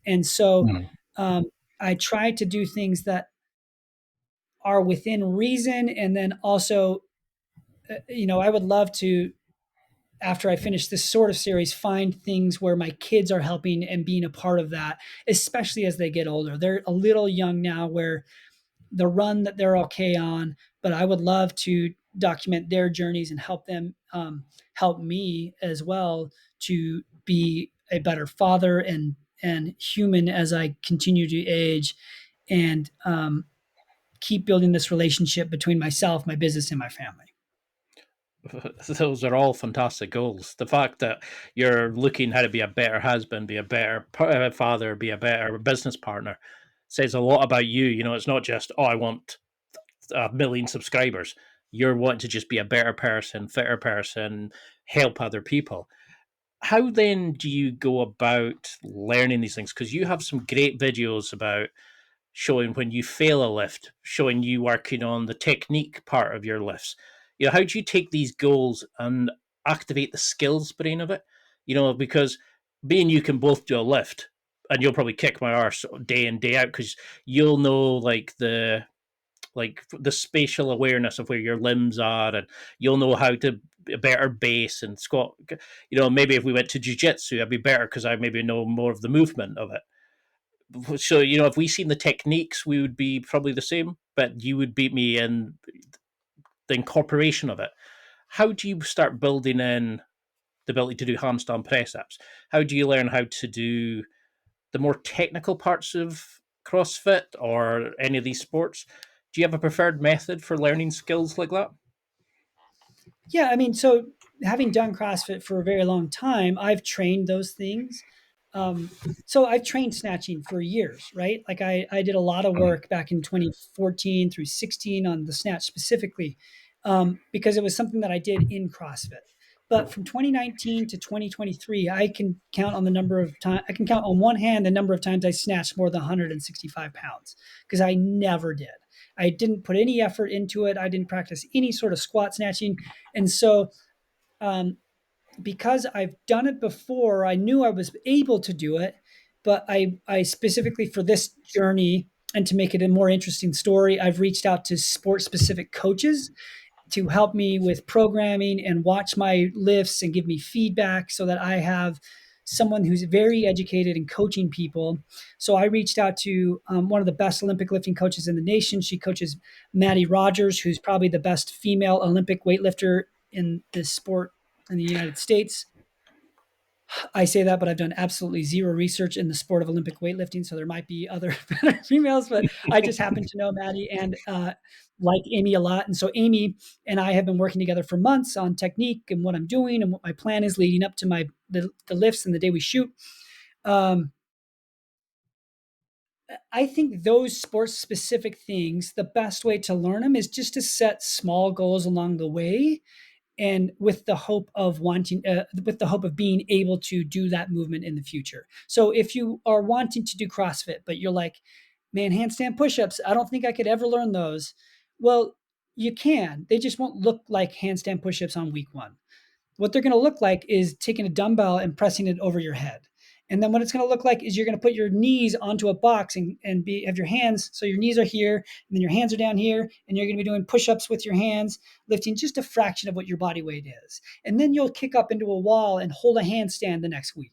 And so Mm. um, I try to do things that are within reason. And then also, I would love to, after I finish this sort of series, find things where my kids are helping and being a part of that, especially as they get older. They're a little young now where the run that they're okay on, but I would love to document their journeys and help them, help me as well to be a better father and human as I continue to age, and keep building this relationship between myself, my business, and my family. Those are all fantastic goals. The fact that you're looking how to be a better husband, be a better father, be a better business partner says a lot about you. You know, it's not just, oh, I want 1 million subscribers. You're wanting to just be a better person, fitter person, help other people. How then do you go about learning these things? Because you have some great videos about showing when you fail a lift, showing you working on the technique part of your lifts. You know, how do you take these goals and activate the skills brain of it? You know, because me and you can both do a lift, and you'll probably kick my arse day in day out because you'll know like the spatial awareness of where your limbs are, and you'll know how to better base and squat. You know, maybe if we went to jiu-jitsu, I'd be better because I maybe know more of the movement of it. So, you know, if we seen the techniques, we would be probably the same, but you would beat me in the incorporation of it. How do you start building in the ability to do handstand press ups? How do you learn how to do the more technical parts of CrossFit or any of these sports? Do you have a preferred method for learning skills like that? Yeah, I mean, so having done CrossFit for a very long time, I've trained those things. Um, so I've trained snatching for years, right? Like I did a lot of Mm. work back in 2014 through 16 on the snatch specifically, because it was something that I did in CrossFit. But from 2019 to 2023, I can count on the number of times, I can count on one hand the number of times I snatched more than 165 pounds because I never did. I didn't put any effort into it. I didn't practice any sort of squat snatching. And so, um, because I've done it before, I knew I was able to do it. But I specifically for this journey and to make it a more interesting story, I've reached out to sport specific coaches to help me with programming and watch my lifts and give me feedback so that I have someone who's very educated in coaching people. So I reached out to one of the best Olympic lifting coaches in the nation. She coaches Maddie Rogers, who's probably the best female Olympic weightlifter in this sport in the United States. I say that, but I've done absolutely zero research in the sport of Olympic weightlifting, so there might be other better females, but I just happen to know Maddie and like Amy a lot. And so Amy and I have been working together for months on technique and what I'm doing and what my plan is leading up to the lifts and the day we shoot. Um, I think those sports specific things, the best way to learn them is just to set small goals along the way, and with the hope of being able to do that movement in the future. So if you are wanting to do CrossFit but you're like, man, handstand push-ups, I don't think I could ever learn those. Well, you can. They just won't look like handstand push-ups on week 1. What they're going to look like is taking a dumbbell and pressing it over your head. And then what it's going to look like is you're going to put your knees onto a box and have your hands. So your knees are here and then your hands are down here. And you're going to be doing push-ups with your hands, lifting just a fraction of what your body weight is. And then you'll kick up into a wall and hold a handstand the next week.